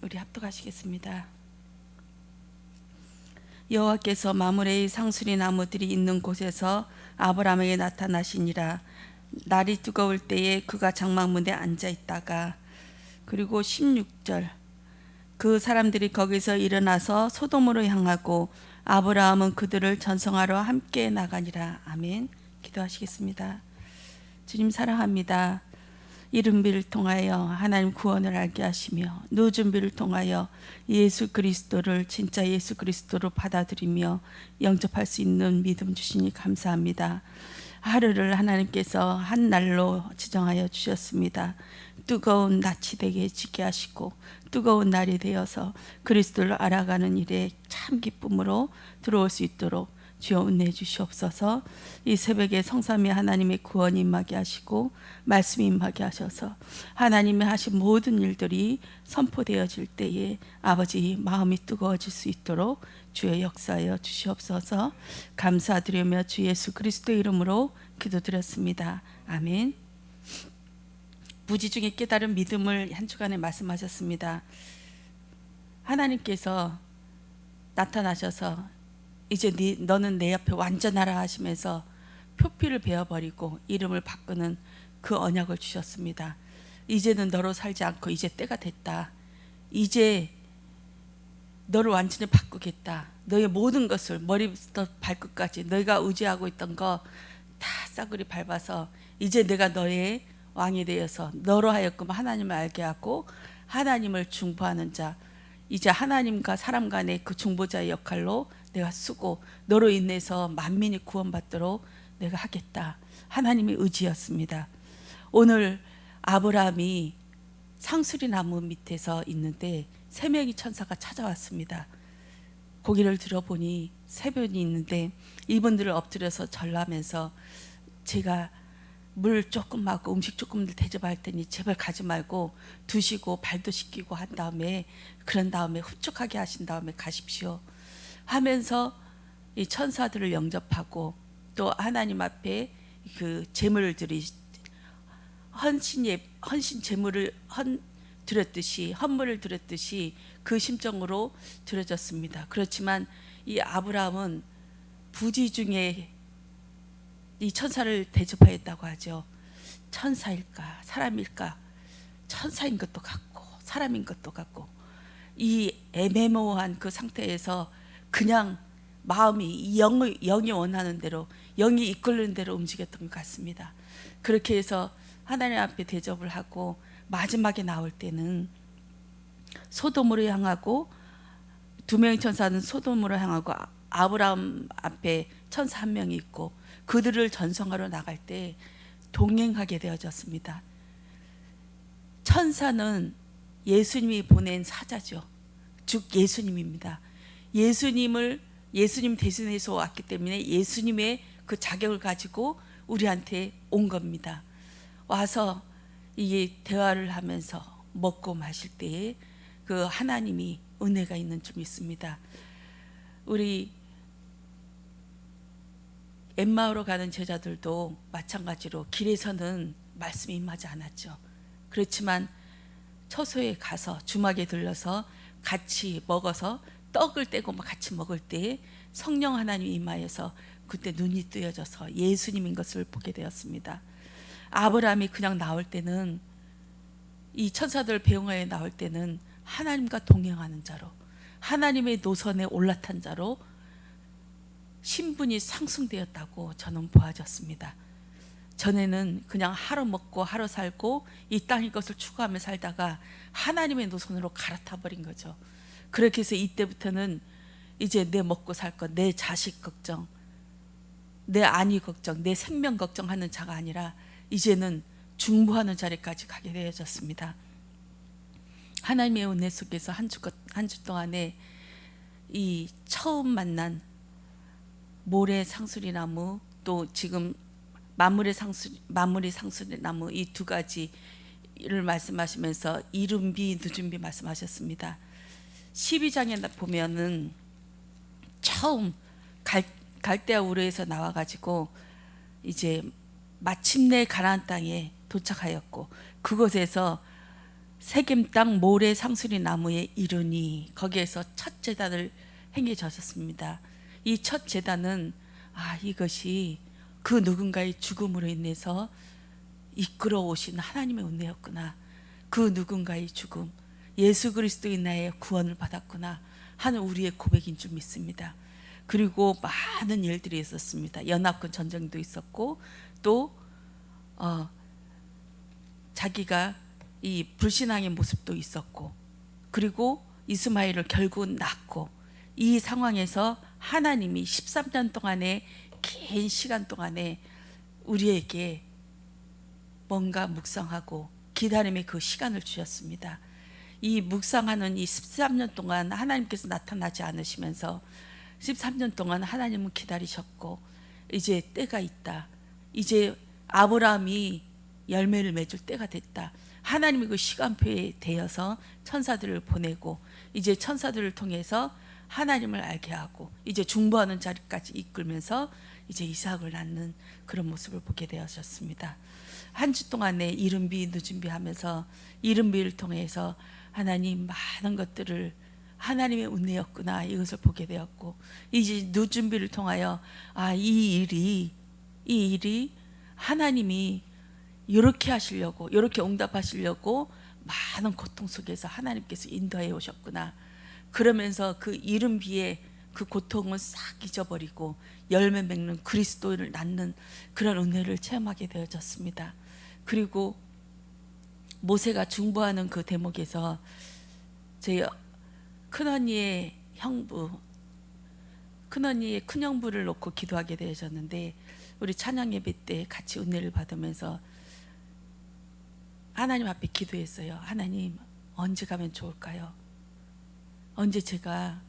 우리 합독하시겠습니다. 여호와께서 마므레의 상수리 나무들이 있는 곳에서 아브라함에게 나타나시니라. 날이 뜨거울 때에 그가 장막문에 앉아 있다가, 그리고 16절, 그 사람들이 거기서 일어나서 소돔으로 향하고 아브라함은 그들을 전송하러 함께 나가니라. 아멘. 기도하시겠습니다. 주님 사랑합니다. 이른비를 통하여 하나님 구원을 알게 하시며 늦은 비를 통하여 예수 그리스도를 진짜 예수 그리스도로 받아들이며 영접할 수 있는 믿음 주시니 감사합니다. 하루를 하나님께서 한 날로 지정하여 주셨습니다. 뜨거운 낯이 되게 지게 하시고 뜨거운 날이 되어서 그리스도를 알아가는 일에 참 기쁨으로 들어올 수 있도록 주여 은혜해 주시옵소서. 이 새벽에 성삼위 하나님의 구원이 임하게 하시고 말씀이 임하게 하셔서 하나님이 하신 모든 일들이 선포되어질 때에 아버지 마음이 뜨거워질 수 있도록 주의 역사하여 주시옵소서. 감사드리며 주 예수 그리스도의 이름으로 기도드렸습니다. 아멘. 부지 중에 깨달은 믿음을 한 주간에 말씀하셨습니다. 하나님께서 나타나셔서 이제 너는 내 옆에 완전하라 하시면서 표피를 베어버리고 이름을 바꾸는 그 언약을 주셨습니다. 이제는 너로 살지 않고 이제 때가 됐다. 이제 너를 완전히 바꾸겠다. 너의 모든 것을 머리부터 발끝까지 너희가 의지하고 있던 거 다 싸그리 밟아서 이제 내가 너의 왕이 되어서 너로 하여금 하나님을 알게 하고 하나님을 중보하는 자, 이제 하나님과 사람 간의 그 중보자의 역할로 내가 쓰고 너로 인해서 만민이 구원받도록 내가 하겠다. 하나님의 의지였습니다. 오늘 아브라함이 상수리 나무 밑에서 있는데 세 명의 천사가 찾아왔습니다. 고개를 들어보니 세 분이 있는데 이분들을 엎드려서 절라면서 제가 물 조금 마고 음식 조금 대접할 테니 제발 가지 말고 두시고 발도 씻기고 한 다음에 그런 다음에 흡족하게 하신 다음에 가십시오 하면서 이 천사들을 영접하고 또 하나님 앞에 그 제물들이 헌신 제물을 드렸듯이 헌물을 드렸듯이 그 심정으로 드려졌습니다. 그렇지만 이 아브라함은 부지 중에 이 천사를 대접하였다고 하죠. 천사일까 사람일까? 천사인 것도 같고 사람인 것도 같고 이 애매모호한 그 상태에서 그냥 마음이 영이 원하는 대로 영이 이끌는 대로 움직였던 것 같습니다. 그렇게 해서 하나님 앞에 대접을 하고 마지막에 나올 때는 소돔으로 향하고 두 명의 천사는 소돔으로 향하고 아브라함 앞에 천사 한 명이 있고 그들을 전송하러 나갈 때 동행하게 되어졌습니다. 천사는 예수님이 보낸 사자죠. 즉 예수님입니다. 예수님 대신해서 왔기 때문에 예수님의 그 자격을 가지고 우리한테 온 겁니다. 와서 이게 대화를 하면서 먹고 마실 때에 그 하나님이 은혜가 있는 줄 믿습니다. 우리 엠마오로 가는 제자들도 마찬가지로 길에서는 말씀이 임하지 않았죠. 그렇지만 처소에 가서 주막에 들러서 같이 먹어서 떡을 떼고 같이 먹을 때 성령 하나님이 임하여서 그때 눈이 뜨여져서 예수님인 것을 보게 되었습니다. 아브라함이 그냥 나올 때는 이 천사들 배웅하에 나올 때는 하나님과 동행하는 자로 하나님의 노선에 올라탄 자로 신분이 상승되었다고 저는 보아졌습니다. 전에는 그냥 하루 먹고 하루 살고 이 땅의 것을 추구하며 살다가 하나님의 노선으로 갈아타 버린 거죠. 그렇게 해서 이때부터는 이제 내 먹고 살 것, 내 자식 걱정, 내 안위 걱정, 내 생명 걱정하는 자가 아니라 이제는 중보하는 자리까지 가게 되어졌습니다. 하나님의 은혜 속에서 한 주 동안에 이 처음 만난 모래 상수리 나무 또 지금 만물의 상수리 나무 이 두 가지를 말씀하시면서 이른 비 늦은 비 말씀하셨습니다. 12장에 보면은 처음 갈대아 우르에서 나와가지고 이제 마침내 가나안 땅에 도착하였고 그곳에서 세겜 땅 모래 상수리 나무에 이르니 거기에서 첫 제단을 행해졌습니다. 이 첫 제단은 이것이 그 누군가의 죽음으로 인해서 이끌어 오신 하나님의 은혜였구나. 그 누군가의 죽음, 예수 그리스도의 나의 구원을 받았구나 하는 우리의 고백인 줄 믿습니다. 그리고 많은 일들이 있었습니다. 연합군 전쟁도 있었고 또 자기가 이 불신앙의 모습도 있었고 그리고 이스마엘을 결국 낳고 이 상황에서 하나님이 13년 동안의 긴 시간 동안에 우리에게 뭔가 묵상하고 기다림의 그 시간을 주셨습니다. 이 묵상하는 이 13년 동안 하나님께서 나타나지 않으시면서 13년 동안 하나님은 기다리셨고 이제 때가 있다. 이제 아브라함이 열매를 맺을 때가 됐다. 하나님이 그 시간표에 대어서 천사들을 보내고 이제 천사들을 통해서 하나님을 알게 하고 이제 중보하는 자리까지 이끌면서 이제 이삭을 낳는 그런 모습을 보게 되었습니다. 한 주 동안에 이른비 늦은비 하면서 이른비를 통해서 하나님 많은 것들을 하나님의 은혜였구나 이것을 보게 되었고 이제 늦은비를 통하여 이 일이 하나님이 이렇게 하시려고 이렇게 응답하시려고 많은 고통 속에서 하나님께서 인도해 오셨구나. 그러면서 그 이른 비에 그 고통을 싹 잊어버리고 열매 맺는 그리스도를 낳는 그런 은혜를 체험하게 되어졌습니다. 그리고 모세가 중보하는 그 대목에서 저희 큰언니의 큰형부를 놓고 기도하게 되셨는데 우리 찬양 예배 때 같이 은혜를 받으면서 하나님 앞에 기도했어요. 하나님 언제 가면 좋을까요? 언제 제가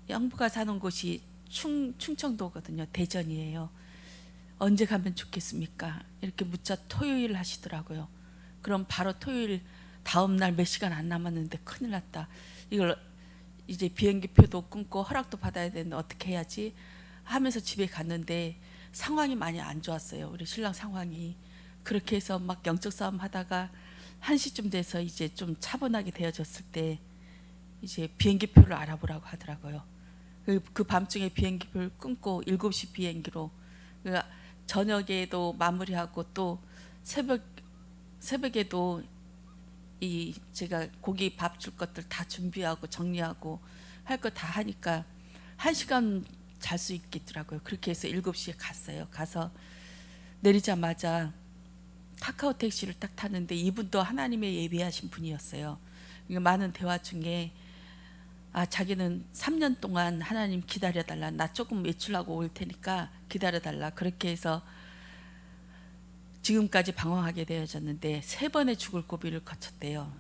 형부가 사는 곳이 충청도거든요. 대전이에요. 언제 가면 좋겠습니까? 이렇게 묻자 토요일 하시더라고요. 그럼 바로 토요일 다음 날 몇 시간 안 남았는데 큰일 났다. 이걸 이제 비행기표도 끊고 허락도 받아야 되는데 어떻게 해야지 하면서 집에 갔는데 상황이 많이 안 좋았어요. 우리 신랑 상황이. 그렇게 해서 막 영적 싸움 하다가 1시쯤 돼서 이제 좀 차분하게 되어졌을 때 이제 비행기표를 알아보라고 하더라고요. 그 밤중에 비행기표를 끊고 7시 비행기로 저녁에도 마무리하고 또 새벽에도 이 제가 고기 밥 줄 것들 다 준비하고 정리하고 할 거 다 하니까 1시간 잘 수 있겠더라고요. 그렇게 해서 7시에 갔어요. 가서 내리자마자 카카오 택시를 딱 탔는데 이분도 하나님의 예비하신 분이었어요. 많은 대화 중에 자기는 3년 동안 하나님 기다려달라. 나 조금 외출하고 올 테니까 기다려달라. 그렇게 해서 지금까지 방황하게 되어졌는데 3번의 죽을 고비를 거쳤대요.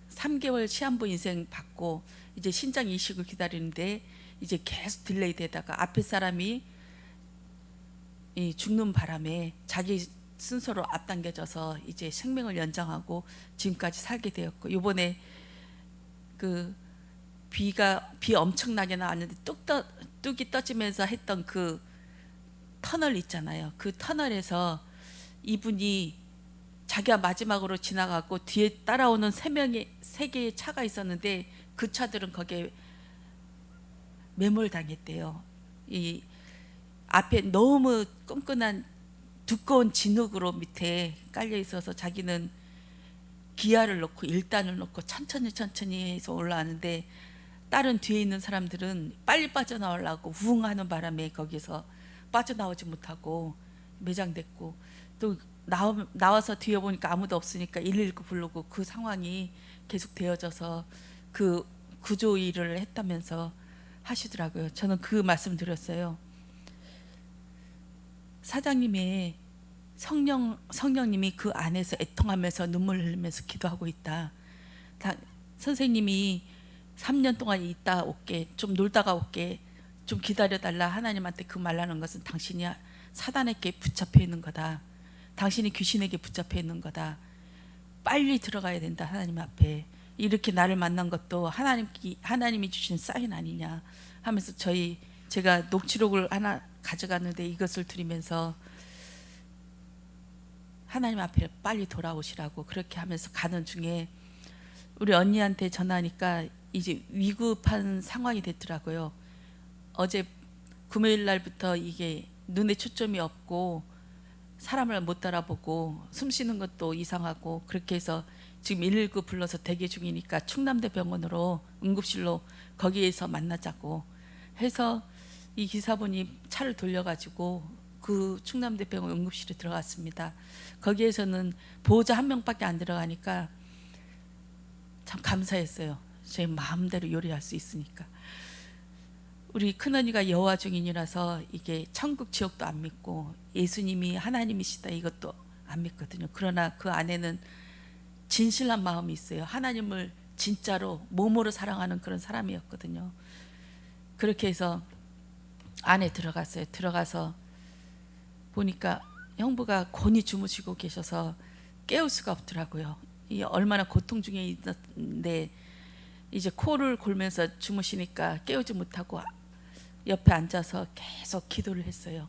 3개월 시한부 인생 받고 이제 신장 이식을 기다리는데 이제 계속 딜레이 되다가 앞에 사람이 죽는 바람에 자기 순서로 앞당겨져서 이제 생명을 연장하고 지금까지 살게 되었고 이번에 비 엄청나게 나왔는데 뚝이 떠지면서 했던 그 터널 있잖아요. 그 터널에서 이분이 자기가 마지막으로 지나가고 뒤에 따라오는 3개의 차가 있었는데 그 차들은 거기에 매몰당했대요. 이 앞에 너무 끈끈한 두꺼운 진흙으로 밑에 깔려 있어서 자기는 기아를 놓고 1단을 놓고 천천히 해서 올라가는데 다른 뒤에 있는 사람들은 빨리 빠져나오려고 우웅하는 바람에 거기서 빠져나오지 못하고 매장됐고 또 나와서 뒤에 보니까 아무도 없으니까 119 부르고 그 상황이 계속 되어져서 그 구조 일을 했다면서 하시더라고요. 저는 그 말씀 드렸어요. 사장님의 성령님이 그 안에서 애통하면서 눈물 흘리면서 기도하고 있다. 선생님이 3년 동안 있다 올게, 좀 놀다가 올게, 좀 기다려달라 하나님한테 그 말하는 것은 당신이 사단에게 붙잡혀 있는 거다. 당신이 귀신에게 붙잡혀 있는 거다. 빨리 들어가야 된다. 하나님 앞에. 이렇게 나를 만난 것도 하나님이 주신 사인 아니냐 하면서 제가 녹취록을 하나 가져갔는데 이것을 드리면서 하나님 앞에 빨리 돌아오시라고 그렇게 하면서 가는 중에 우리 언니한테 전화하니까 이제 위급한 상황이 됐더라고요. 어제 금요일 날부터 이게 눈에 초점이 없고 사람을 못 알아보고 숨 쉬는 것도 이상하고 그렇게 해서 지금 119 불러서 대기 중이니까 충남대 병원으로 응급실로 거기에서 만나자고 해서 이 기사분이 차를 돌려가지고 그 충남대 병원 응급실에 들어갔습니다. 거기에서는 보호자 한 명밖에 안 들어가니까 참 감사했어요. 제 마음대로 요리할 수 있으니까. 우리 큰언니가 여호와 증인이라서 이게 천국 지옥도 안 믿고 예수님이 하나님이시다 이것도 안 믿거든요. 그러나 그 안에는 진실한 마음이 있어요. 하나님을 진짜로 몸으로 사랑하는 그런 사람이었거든요. 그렇게 해서 안에 들어갔어요. 들어가서 보니까 형부가 곤히 주무시고 계셔서 깨울 수가 없더라고요. 이 얼마나 고통 중에 있는데 이제 코를 골면서 주무시니까 깨우지 못하고 옆에 앉아서 계속 기도를 했어요.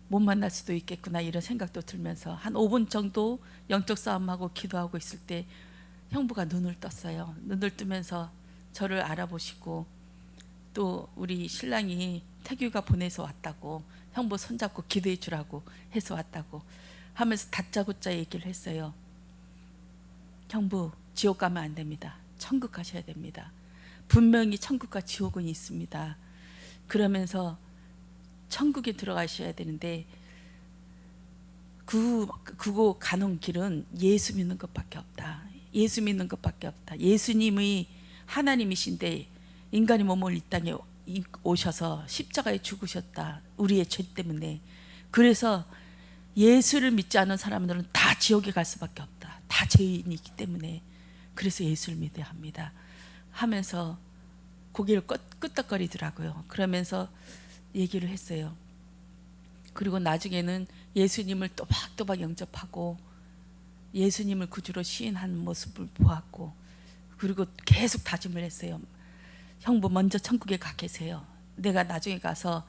못 만날 수도 있겠구나 이런 생각도 들면서 한 5분 정도 영적 싸움하고 기도하고 있을 때 형부가 눈을 떴어요. 눈을 뜨면서 저를 알아보시고 또 우리 신랑이 태규가 보내서 왔다고 형부 손잡고 기도해 주라고 해서 왔다고 하면서 다짜고짜 얘기를 했어요. 형부 지옥 가면 안 됩니다. 천국 가셔야 됩니다. 분명히 천국과 지옥은 있습니다. 그러면서 천국에 들어가셔야 되는데 그거 가는 길은 예수 믿는 것밖에 없다. 예수 믿는 것밖에 없다. 예수님이 하나님이신데 인간의 몸을 이 땅에 오셔서 십자가에 죽으셨다. 우리의 죄 때문에. 그래서 예수를 믿지 않은 사람들은 다 지옥에 갈 수밖에 없다. 다 죄인이기 때문에. 그래서 예수를 믿어야 합니다. 하면서 고개를 끄덕거리더라고요. 그러면서 얘기를 했어요. 그리고 나중에는 예수님을 또박또박 영접하고 예수님을 구주로 시인한 모습을 보았고 그리고 계속 다짐을 했어요. 형부 먼저 천국에 가 계세요. 내가 나중에 가서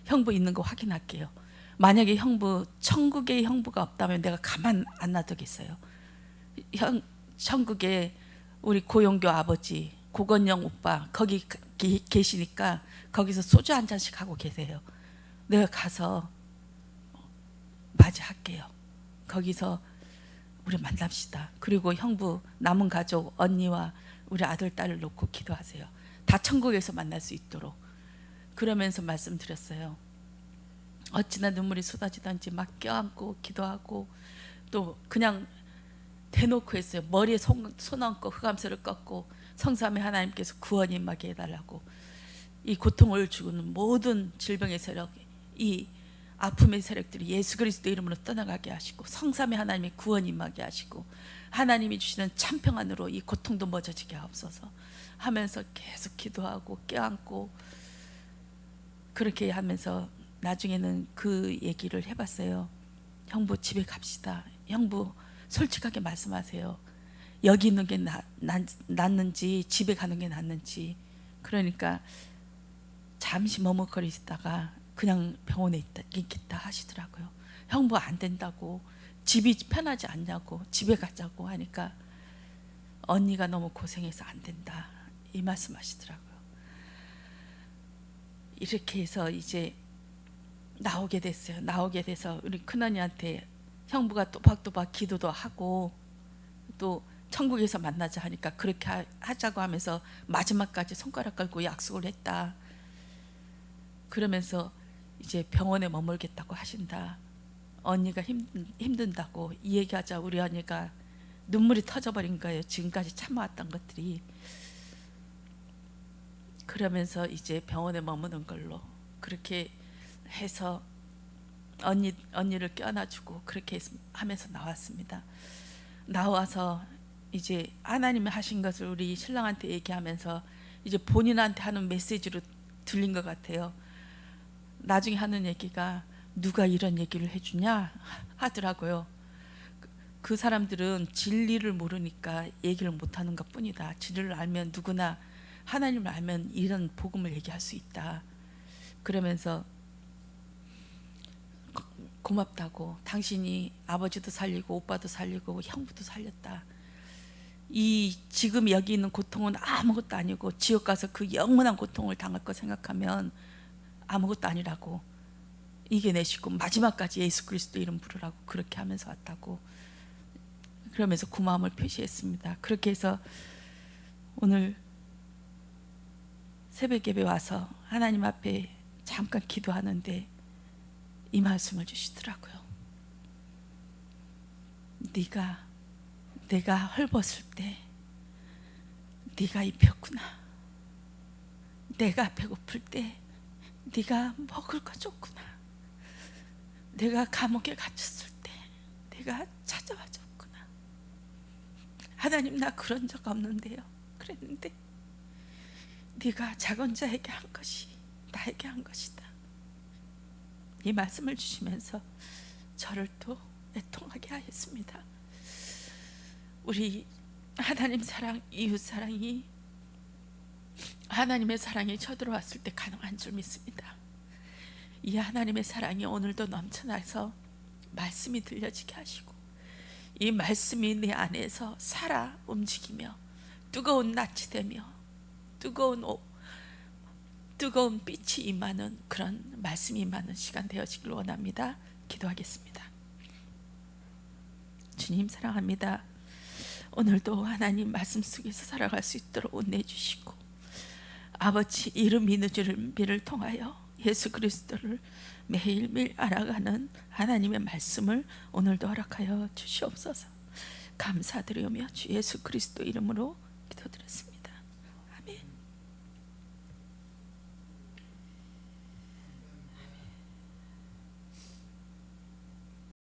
형부 있는 거 확인할게요. 만약에 형부 천국에 형부가 없다면 내가 가만 안 놔두겠어요. 천국에 우리 고용교 아버지 고건영 오빠 거기 계시니까 거기서 소주 한 잔씩 하고 계세요. 내가 가서 맞이할게요. 거기서 우리 만납시다. 그리고 형부 남은 가족 언니와 우리 아들 딸을 놓고 기도하세요. 다 천국에서 만날 수 있도록. 그러면서 말씀드렸어요. 어찌나 눈물이 쏟아지던지 막 껴안고 기도하고 또 그냥 대놓고 했어요. 머리에 손 얹고 흑암새를 꺾고 성삼위 하나님께서 구원 임하게 해달라고. 이 고통을 주는 모든 질병의 세력, 이 아픔의 세력들이 예수 그리스도 이름으로 떠나가게 하시고 성삼위 하나님의 구원 임하게 하시고 하나님이 주시는 참평안으로 이 고통도 멎어지게 하옵소서 하면서 계속 기도하고 껴안고 그렇게 하면서 나중에는 그 얘기를 해봤어요. 형부 집에 갑시다. 형부 솔직하게 말씀하세요. 여기 있는 게 낫는지 집에 가는 게 낫는지. 그러니까 잠시 머뭇거리다가 그냥 병원에 있겠다 하시더라고요. 형부 안 된다고 집이 편하지 않냐고 집에 가자고 하니까 언니가 너무 고생해서 안 된다 이 말씀 하시더라고요. 이렇게 해서 이제 나오게 됐어요. 나오게 돼서 우리 큰언니한테 형부가 또박또박 기도도 하고 또 천국에서 만나자 하니까 그렇게 하자고 하면서 마지막까지 손가락 걸고 약속을 했다. 그러면서 이제 병원에 머물겠다고 하신다. 언니가 힘든다고 이 얘기하자 우리 언니가 눈물이 터져버린 거예요. 지금까지 참아왔던 것들이. 그러면서 이제 병원에 머무는 걸로 그렇게 해서 언니를 껴안아주고 그렇게 하면서 나왔습니다. 나와서 이제 하나님이 하신 것을 우리 신랑한테 얘기하면서 이제 본인한테 하는 메시지로 들린 것 같아요. 나중에 하는 얘기가 누가 이런 얘기를 해주냐 하더라고요. 그 사람들은 진리를 모르니까 얘기를 못하는 것 뿐이다. 진리를 알면 누구나 하나님을 알면 이런 복음을 얘기할 수 있다. 그러면서 고맙다고, 당신이 아버지도 살리고 오빠도 살리고 형부도 살렸다. 이 지금 여기 있는 고통은 아무것도 아니고 지옥 가서 그 영원한 고통을 당할 거 생각하면 아무것도 아니라고 이겨내시고 마지막까지 예수 그리스도 이름 부르라고 그렇게 하면서 왔다고, 그러면서 고마움을 표시했습니다. 그렇게 해서 오늘 새벽 예배 와서 하나님 앞에 잠깐 기도하는데 이 말씀을 주시더라고요. 내가 헐벗을 때 네가 입혔구나. 내가 배고플 때 네가 먹을 거 줬구나. 내가 감옥에 갇혔을 때 내가 찾아와 줬구나. 하나님, 나 그런 적 없는데요. 그랬는데 네가 작은 자에게 한 것이 나에게 한 것이다. 이 말씀을 주시면서 저를 또 애통하게 하였습니다. 우리 하나님 사랑, 이웃 사랑이 하나님의 사랑이 쳐들어왔을 때 가능한 줄 믿습니다. 이 하나님의 사랑이 오늘도 넘쳐나서 말씀이 들려지게 하시고 이 말씀이 내 안에서 살아 움직이며 뜨거운 낯이 되며 뜨거운 빛이 임하는 그런 말씀이 임하는 시간 되어지길 원합니다. 기도하겠습니다. 주님 사랑합니다. 오늘도 하나님 말씀 속에서 살아갈 수 있도록 은혜 주시고 아버지 이름 믿는 줄을 통하여 예수 그리스도를 매일매일 알아가는 하나님의 말씀을 오늘도 허락하여 주시옵소서. 감사드리며 주 예수 그리스도 이름으로 기도드렸습니다.